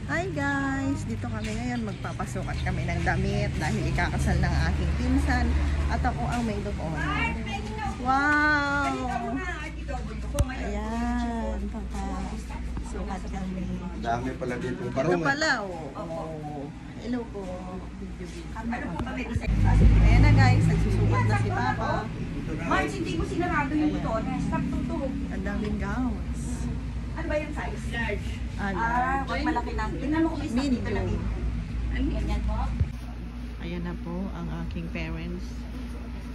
Hi guys! Dito kami ngayon, magpapasukat kami ng damit dahil ikakasal ng aking pinsan at ako ang maid of honor. Wow! Ayan, papasukat kami. Dami pala dito. Ito pala, oh. Hello po. Ayan na guys, nagsusukat na si Papa. Mars, hindi mo sinarado yung butones. Nagtutuhog. Ang daming gowns. Ano ba yung size? Large. Large. Wag malaki lang. Tingnan mo kung may stock dito lang. Ganyan po. Ayan na po ang aking parents.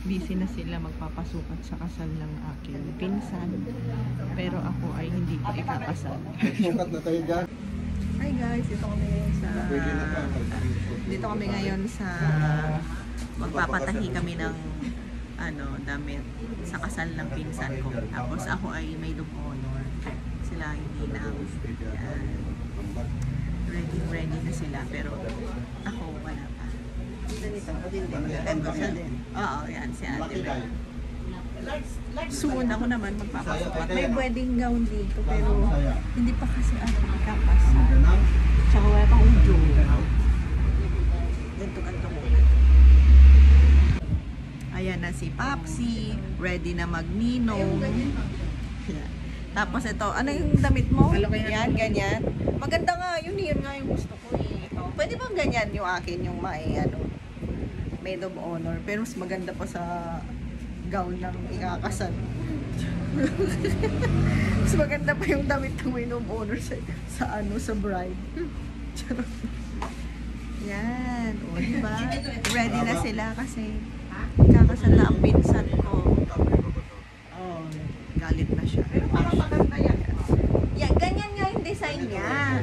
Busy na sila magpapasukat sa kasal ng aking pinsan. Pero ako ay hindi pa ikakasal. Sukat na tayo dyan. Hi guys, dito kami ngayon sa magpapatahi kami ng damit sa kasal ng pinsan ko. Tapos ako ay maid of honor. Sila hindi lang. Ready na sila pero ako wala pa. Siya din. Oo, yan si ate. Soon ako naman magpapasukat. May wedding gown dito pero hindi pa kasi ikakasal. Tsaka wala pang ujo. Ganto muna. Ayan na si Papsi. Ready na magninong. Tapos ito, ano yung damit mo? Yan, ganyan. Maganda nga, yun nga yung gusto ko eh. Pwede bang ganyan yung akin, yung maid of honor. Pero mas maganda pa sa gown ng ikakasal. Mas maganda pa yung damit ng maid of honor sa bride. Yan. O, diba? Ready na sila kasi kakasal na ang pinsan ko. Oh, galit na siya. Yan, ganyan nga yung design niya.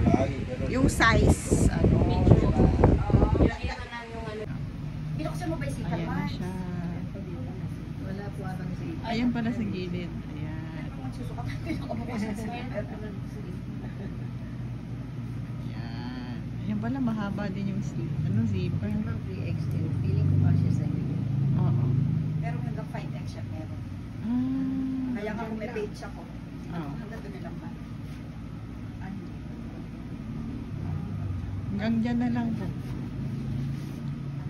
Yung size, Binuksan mo ba yung sikat, Ayan na Mars? siya. Wala po atang sikat. Ayan pala sa gilid. Ayan. Susukat natin ako mo sa sikat. Ayan. Ayan pala, mahaba din yung zipper. Yung 3XL, feeling ko pa siya sa'yo. Oo. Pero hanggang 5X siya meron. Kaya nga kung may page ako. Oo. Hanggang doon lang ba? Hanggang dyan na lang po.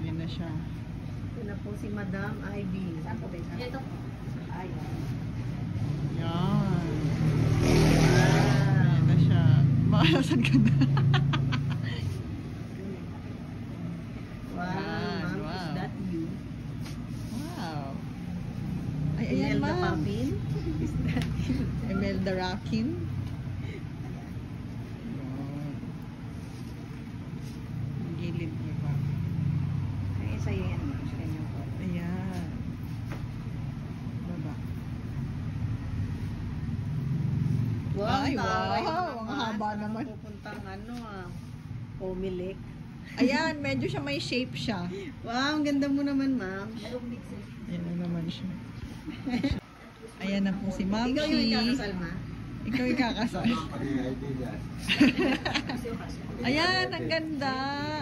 Ayan na siya. Ito na po si Madam Ivy. Saan po ba ito? Ito po. Ayan. Ayan. Ayan na siya. Maalasan ka na. Wow, ma'am, is that you? Wow. Ay, ayan Imelda ma'am. Papin? Is that you? Imelda Rakin. Gilid niya pa. Ay, sa'yo yan, ma'am. Ganyan po. Ayan. Baba. Ay, wow. Ang haba naman. Pupuntang Pumilik. Ayan, medyo siya may shape siya. Wow, ang ganda mo naman, ma'am. Ayan na naman siya. Ayan na po si Ma'am Ikaw yung Shi. ikakasal, ma? Ikaw yung kakasal. Ayan, ang ganda.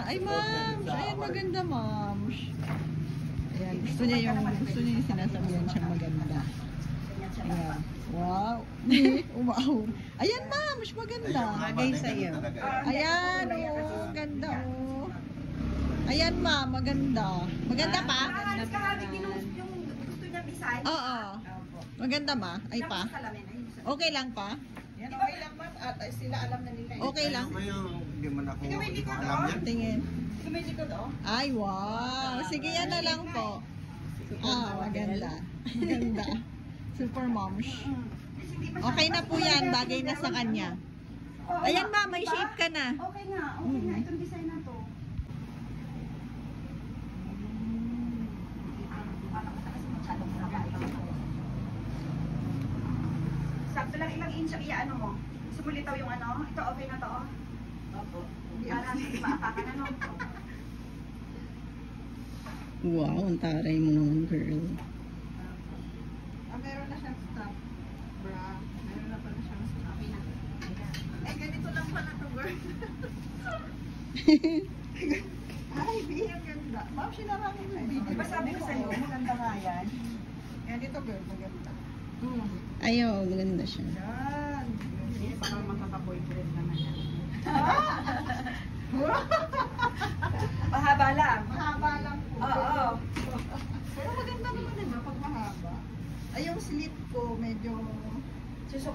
Ay, Ma'am. Ayan, maganda, Ma'am. Ayan, gusto niya yung sinasabihan siyang maganda. Ayan. Wow. Umahur. Ayan, Ma'am. Maganda. Bagay sa'yo. Ayan, oh. Ganda, oh. Ayan, Ma'am. Maganda. Maganda pa? Halos kahapit yung gusto niya design. Oo. Maganda, Ma? Ay pa? Okay lang pa? Yan, okay lang, ma'am. At sila alam na nila. Okay lang? Hindi man ako alam yan. Tingin. Kumilikod, oh. Ay, wow. Sige, yan na lang po. Maganda. Maganda. Super moms. Okay na po yan. Bagay na sa kanya. Ayan, Ma. May shape ka na. Okay nga. Okay nga. Itong design na to. Sakto lang ilang inch ang iaano mo. Sumulitaw yung Ito okay na to, oh. Opo. Hindi natin maapakan Wow, ang taray mo naman, girl. Meron na siyang stop. Bra. Meron na pala siyang stop. Okay na. Eh, ganito lang pala to, girl. Ay, ang ganda. Ma'am, sinarami mo. Di ba sabi ko sa'yo, maganda nga yan. Yan dito, girl, maganda. Ayaw, maganda siya. Yan. Parang makaka-boyfriend naman yan.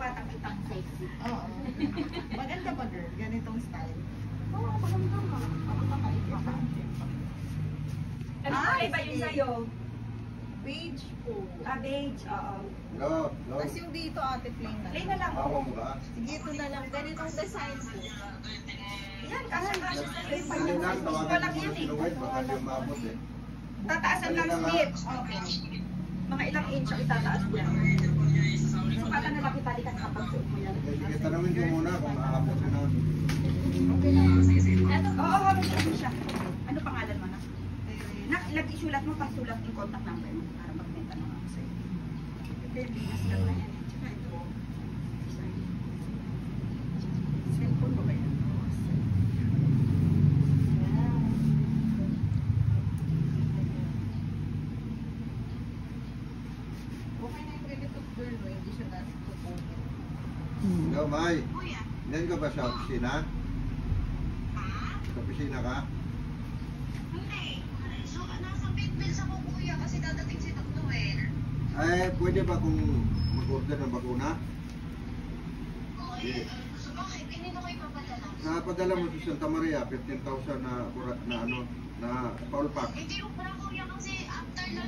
batang kitang sexy. Oo. Maganda ba, girl? Ganitong style. Oo, maganda nga. Ako pa kayo. Ano ba yung sa'yo? Beige po. Beige, oo. Lo, lo. Tapos yung dito, ate, plain na. Plain na lang. Bawa mo ba? Sige, ito na lang. Ganitong design po. Yan, kasya-kasya sa'yo. Hindi na, Gusto tawagan lang mo yan na eh. si Lloyd, baka di umabot eh. Tataasan lang slip. Mga ilang inch ang itataas mo yan. So, pala na lang italikan kapag suot mo yan. Sige, tanongin ko muna kung aabot na. Oo, habang siya. Ano pangalan mo na? Isulat mo, pasulat yung contact number mo para magbenta naman ako sa'yo. Pilinas lang na yan. Tsaka ito. Cellphone ba ba yan? Okay na yung ganito, girl, no? Hindi siya nasa tutupo. Yo, May. Diyan ka ba sa opisina? Sa opisina ka? Eh, pwede ba kung mag-order ng bakuna? Yeah. Napadala mo sa Santa Maria, 15,000 na ano, na Paul Pack. Ito na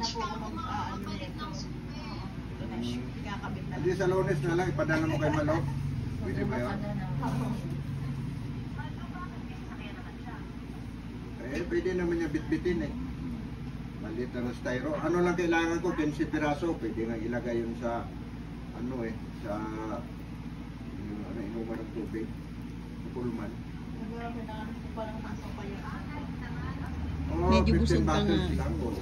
po ako mag-aano nito. Ito na siya. Ikakabit na Hindi sa Lunes na lang, ipadala mo kay Malo. Pwede ba yun? Eh, pwede naman niya bitbitin eh. Maliit na styro. Ano lang kailangan ko? 15 piraso. Pwede nga ilagay yun sa, ano eh, sa, ano, inuman ng tubig. Sa pulman. Parang nasa pa yun. Oh, Medyo 15 busog ka bottles nga. lang. Oh.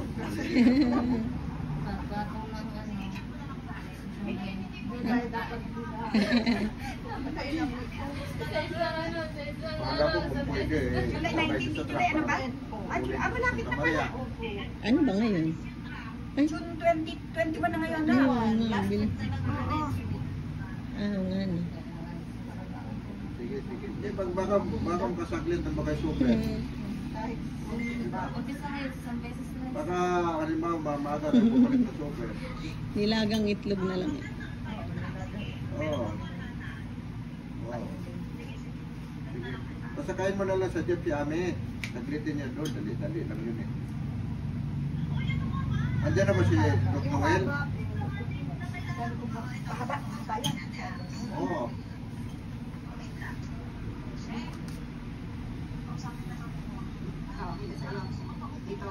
Batong ng ano. Dapat Wala ko kung pwede eh. July 19, Sa July ano ba? Uli Malapit sa na Maria. pala. Ano ba ngayon? Ay, June 20, 21 na ngayon na. ayun nga. Last Bil- week na lang. Oo. ano nga no. Sige, sige. Hindi, baka makasaglit ng baka super. Baka, halimbawa, maaga rin pumalit na super. Nilagang itlog na lang. Oo. Wow. Sige. Pasakayin mo na lang sa jeep si Ame. Naglitin niya doon. Dali-dali lang yun eh. Andiyan naman si Doc Noel. Mahaba, bayan. Oo. Dito.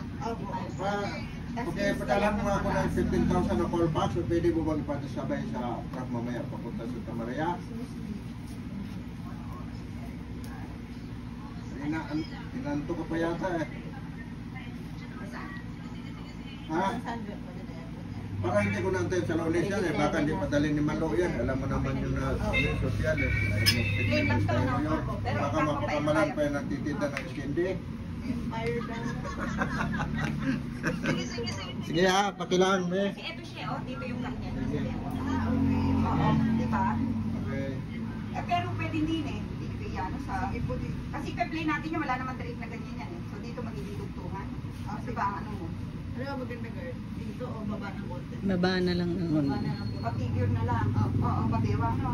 Okay, pagkalan mo ako ng 15,000 na call box, so pwede mo bang ipatisabay sa truck mamaya papunta sa Santa Maria? Inanto ka pa yata eh. Ha? Para hindi ko naantayin sa Lunes yan eh. Baka hindi padalhin ni Malo yan. Alam mo naman yun na social eh. Baka mapakamalan pa yung nagtitinda ng iskindi. Sige ha, pakilaan mo eh. Kasi ito siya, oh. Dito yung lock niya. Sige. Oo, di ba? Okay. Pero pwede din eh. Dito yan, sa iputi. Kasi pe-play natin yan, wala naman direct na ganyan yan eh. So dito magdidugtungan. Di ba ang ano mo? Ano ba maganda, girl? Dito o baba ng konti? Baba na lang ang Baba na lang. Pa-figure na lang. Oo, pabewa, no?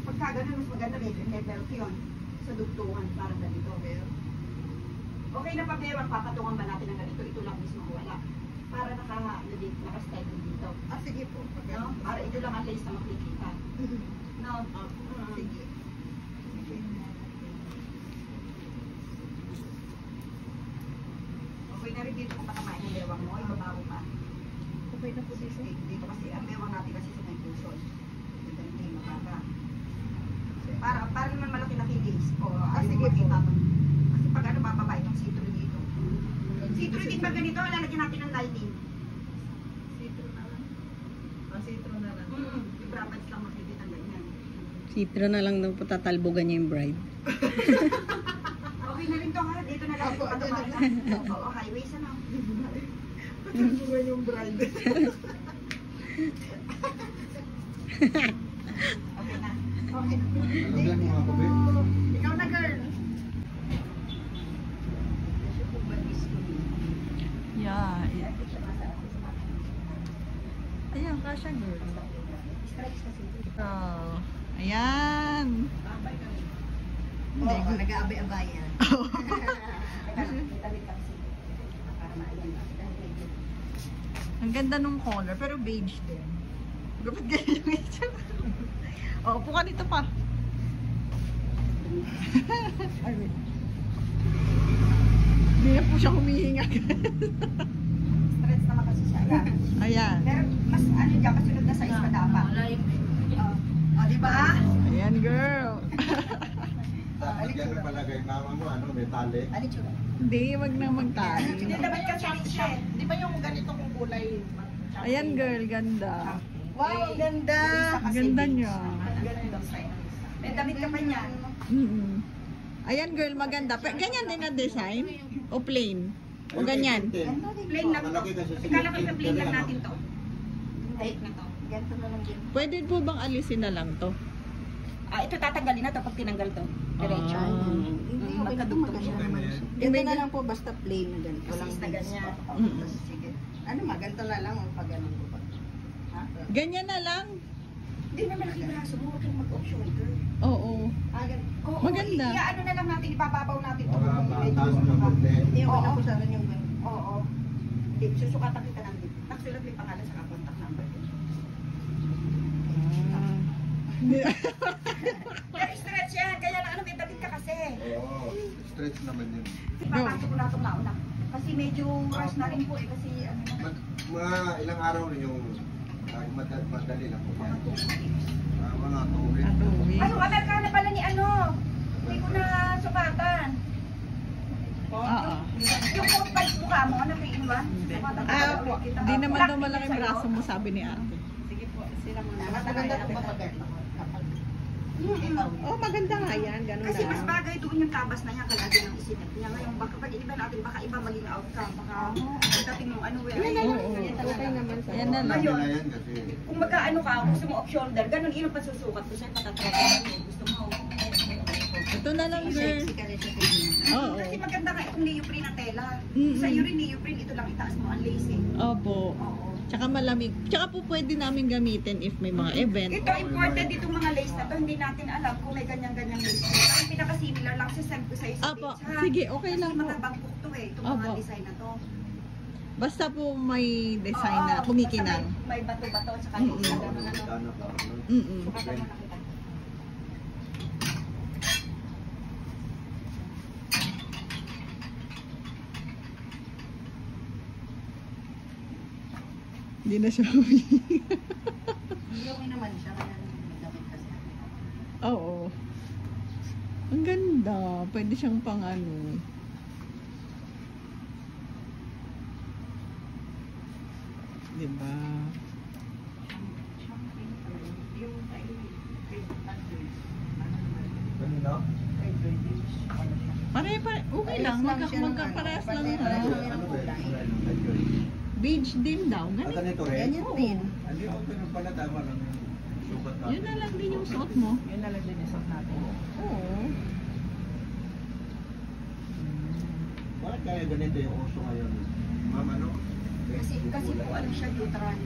Pagka ganun, mas maganda may belt yun. Sa dugtungan, parang ganito. Okay na pabewa, papatungan ba natin ng ganito? Ito lang mismo wala. Para naka-style dito. Ah, sige po. No? Para ito lang at least na makikita. No? Sige. Okay na rin dito kung pakamain ng bewang mo, ibabago pa. Okay na po dito. Dito kasi, ang bewang natin kasi sa may puso. Dito hindi mababa. Para naman malaki na kilis. O, sige sige po. mo. Kasi pag ano, bababa itong sitro dito. Sitro din ba ganito? Lalagyan natin ng lighting. Citro na lang. Ah, citro na lang. Yung brackets lang makikita ng ganyan. Sitro na lang daw patatalbogan niya yung bride. Okay na rin to ha. Dito na lang. Apo, Dito ano na na? Oo, highways ano. Patulungan yung bride. Okay na. Okay. Alam mo mga kabe? Ikaw na, girl. Yeah. Ayan, kasha, girl. Stretch kasi. Oh, ayan. Hindi, Oo, nag-aabay-abay yan. Damit kasi. Para maalala. Ang ganda nung color, pero beige din. Dapat ganyan yung itsura. Oh, upo ka dito pa. Ay, wait. Hindi na po siya humihinga. Stretch naman kasi siya. Ayan. Ayan. Pero mas ano dyan, kasunod na size pa dapat. O, di ba? Ayan, girl. Dapat yan ang palagay mama mo, ano, metalik. Ano tsura? Hindi, wag na magtayo. Hindi naman kasi siya. Di ba yung ganito kong kulay? Ayan, girl, ganda. Wow, ang ganda! Ang ganda niya. May damit ka pa niyan. Ayan, girl, maganda. Ganyan din ang design? O plain? O ganyan? Plain lang to. Malaki kasi Kala ko sa plain lang ano? natin to. Type na to. Ganito na lang din. Pwede po bang alisin na lang to? Ito tatanggalin na to pag tinanggal to. Diretso. Ah. Hindi, okay na ito, maganda naman siya. Ganito na lang po, basta plain na ganito. Walang Basta ganyan. Sige. Ano ma, ganito na lang, pag ganun po ba? Ha? Ganyan na lang? Hindi na malaki braso mo. Huwag kang mag-option, girl. Oo. Oo, Maganda. Ano na lang natin, ipapabaw natin to. Para mataas na konti. Hindi, okay na Oo. po sa akin yung ganito. Oo. Hindi, susukatan kita ng dip. Naksulat may pangalan sa contact number. Pero stretch yan. Kaya lang ano, may damit ka kasi. Oo, stretch naman yun. Papasok ko na itong nauna. Kasi medyo rush na rin po eh. Kasi ano na. Mga ilang araw rin yung madali lang po yan. Mga tubig. Ay, yung Amerikana pala ni ano. Hindi ko na sukatan. Oo. Yung coat pad mukha mo, ano may inuwan? Di naman daw malaking braso mo, sabi ni ate. Sige po, sila muna. Mas maganda po kapag ganito. Oh, maganda nga yan. Ganun Kasi mas bagay doon yung tabas na niya, kaya din ang isinip niya. Ngayon, baka pag iba natin, baka iba maging outcome. Baka dating mo ano, Okay naman sa Yan na lang. Lagi na yan kasi. kung magkaano ka, gusto mo off shoulder, ganun ilang pasusukat ko sa'yo, patatrapan mo. Gusto mo. Ito na lang, girl. Sexy ka rin siya tingnan. Oo. Kasi maganda nga itong neoprene na tela. Mm-mm. Sa iyo rin neoprene, ito lang itaas mo ang lace eh. Opo. Oo. Tsaka malamig. Tsaka po pwede namin gamitin if may mga event. Ito important itong mga lace na to, hindi natin alam kung may ganyan-ganyan lace. Ang pinaka-similar lang, sisend ko sa iyo sa Opo. page, ha? Sige, okay Kasi lang po. mga bangkok to eh, itong Opo. mga design na to. Basta po may design na Oo, kumikinang. basta May bato-bato at saka Mm-mm. lace na gano'n ano. Amerikano ka, ano? Mm-mm. Sukatan mo na kita. Hindi na siya humihinga. Hindi okay naman siya, kaya damit kasi. Oo. Ang ganda. Pwede siyang pang ano. Diba? Kanina? Pare-pare. Okay lang. Magkaparehas lang. Parehas Ha? lang yung kulay. Beige din daw. At Ganito. ganito rin? Ganyan din. Hindi mo pero pala tama lang yung sukat natin. Yun na lang din yung suot mo. Yun na lang din yung suot natin. Oo. Bakit kaya ganito yung uso ngayon? Ma'am, ano? Kasi po ano siya, neutral.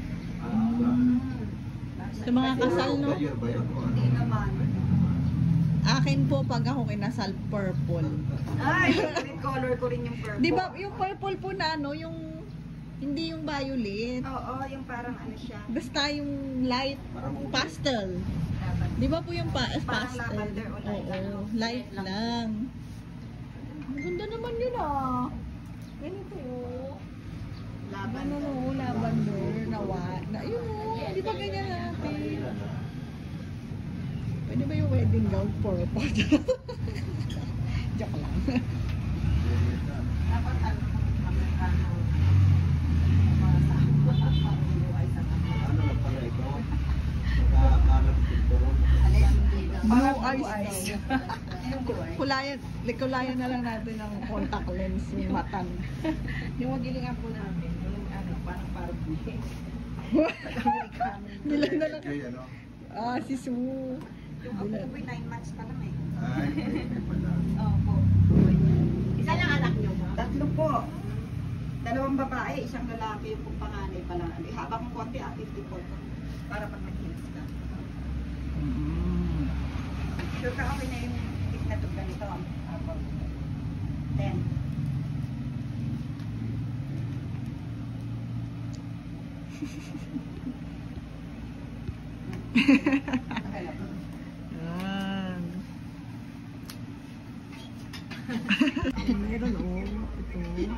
Sa mga kasal, no? Year ba yun? O ano? Hindi naman. Akin po pag ako kinasal, purple. Ay, favorite color ko rin yung purple. Di ba yung purple po na ano, yung hindi yung violet. Oo, yung parang ano siya. Basta yung light Parang pastel. Di ba po yung Parang pastel? lavender o light, ano? Oo, light lang. Maganda naman yun ah. Ganito oh. Laban. Ano no, lavender, na yun oh. Di ba ganyan natin? Pwede ba yung wedding gown purple? Joke lang. Dapat ano, Amerikano. Ano lang pala ito? Nagkakalat dito ron. Blue eyes. Yung kulay. Kulayan na lang natin ng contact lens yung matan. Yung magilingan po namin, yung ano, parang Barbie. Nila na lang. Okay, ano? Ah, si Sue. Yung ako po 9 months pa lang eh. Ay, pwede pala. Opo. Isa lang anak niyo ba? 3 po. 2 babae, 1 lalaki, yung panganay pa lang. Habang konti, 54 ko. Para pag nag-heels ka. Mm. Sure ka okay na yung tip na to ganito. 10. Yan. Meron oh. Ito.